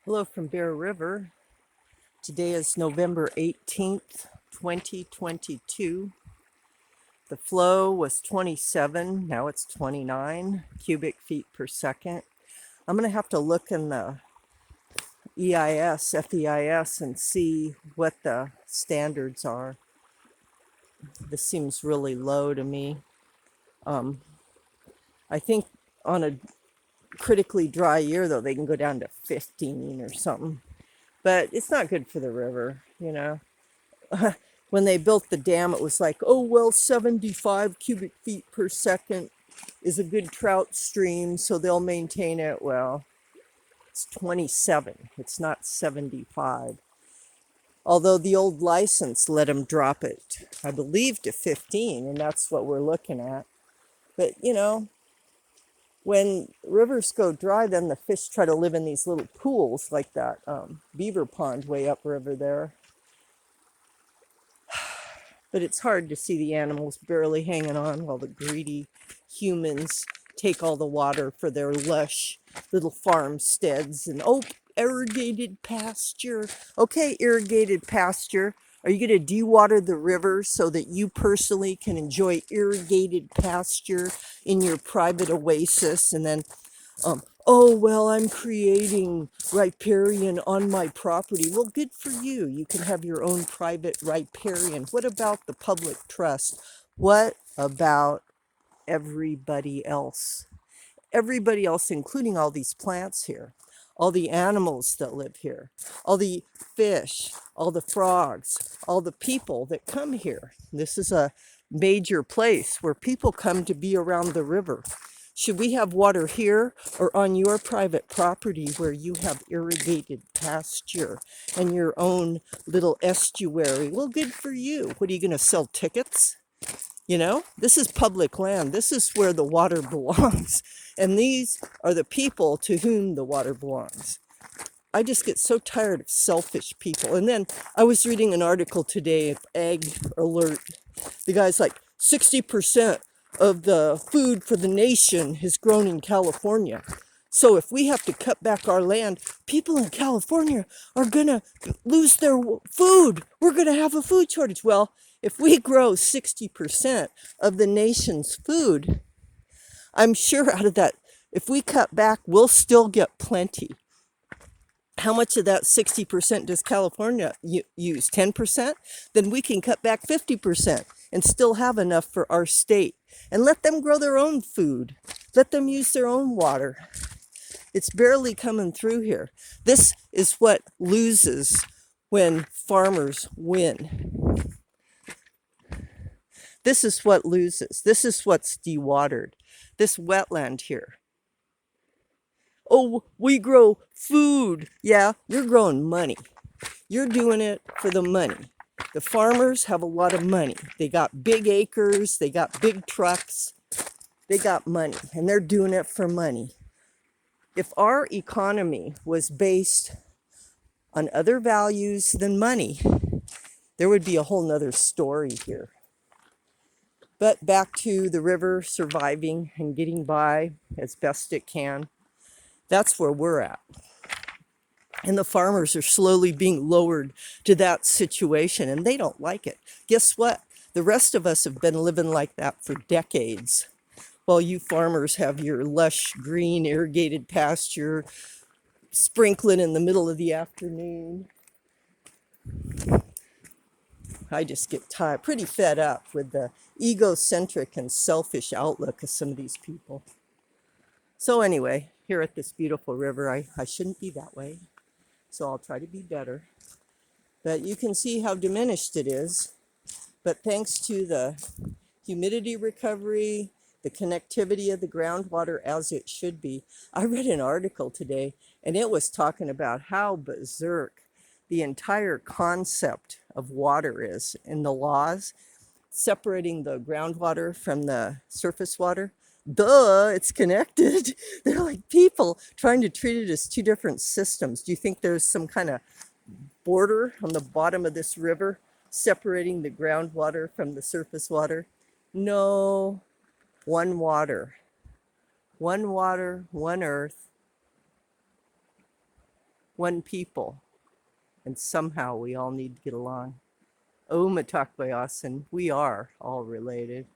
Hello from Bear River. Today is November 18th, 2022. The flow was 27, now it's 29 cubic feet per second. I'm going to have to look in the FEIS, and see what the standards are. This seems really low to me. I think on a critically dry year, though, they can go down to 15 or something. But it's not good for the river, you know. When they built the dam, it was like, oh, well, 75 cubic feet per second is a good trout stream, so they'll maintain it. Well, it's 27, it's not 75. Although the old license let them drop it, I believe, to 15, and that's what we're looking at. But, when rivers go dry, then the fish try to live in these little pools like that beaver pond way upriver there. But it's hard to see the animals barely hanging on while the greedy humans take all the water for their lush little farmsteads. And irrigated pasture. Okay, irrigated pasture. Are you going to dewater the river so that you personally can enjoy irrigated pasture in your private oasis? And then oh, well, I'm creating riparian on my property. Well, good for you. You can have your own private riparian. What about the public trust? What about everybody else? Everybody else, including all these plants here, all the animals that live here, all the fish, all the frogs, all the people that come here. This is a major place where people come to be around the river. Should we have water here or on your private property where you have irrigated pasture and your own little estuary? Well, good for you. What are you going to sell tickets? This is public land. This is where the water belongs. And these are the people to whom the water belongs. I just get so tired of selfish people. And then I was reading an article today, Ag Alert. The guy's like, 60% of the food for the nation is grown in California. So if we have to cut back our land, people in California are going to lose their food. We're going to have a food shortage. Well, if we grow 60% of the nation's food, I'm sure out of that, if we cut back, we'll still get plenty. How much of that 60% does California use? 10%? Then we can cut back 50% and still have enough for our state. And let them grow their own food. Let them use their own water. It's barely coming through here. This is what loses when farmers win. This is what loses. This is what's dewatered. This wetland here. Oh, we grow food. Yeah, you're growing money. You're doing it for the money. The farmers have a lot of money. They got big acres. They got big trucks. They got money, and they're doing it for money. If our economy was based on other values than money, there would be a whole nother story here. But back to the river surviving and getting by as best it can. That's where we're at. And the farmers are slowly being lowered to that situation, and they don't like it. Guess what? The rest of us have been living like that for decades. While you farmers have your lush, green, irrigated pasture, sprinkling in the middle of the afternoon. I just get tired, pretty fed up with the egocentric and selfish outlook of some of these people. So anyway, here at this beautiful river, I shouldn't be that way. So I'll try to be better. But you can see how diminished it is. But thanks to the humidity recovery, the connectivity of the groundwater as it should be. I read an article today, and it was talking about how berserk the entire concept of water is in the laws, separating the groundwater from the surface water. Duh, it's connected. They're like people trying to treat it as two different systems. Do you think there's some kind of border on the bottom of this river separating the groundwater from the surface water? No. One water, one earth. one people, and somehow we all need to get along. Omatakbayasin, we are all related.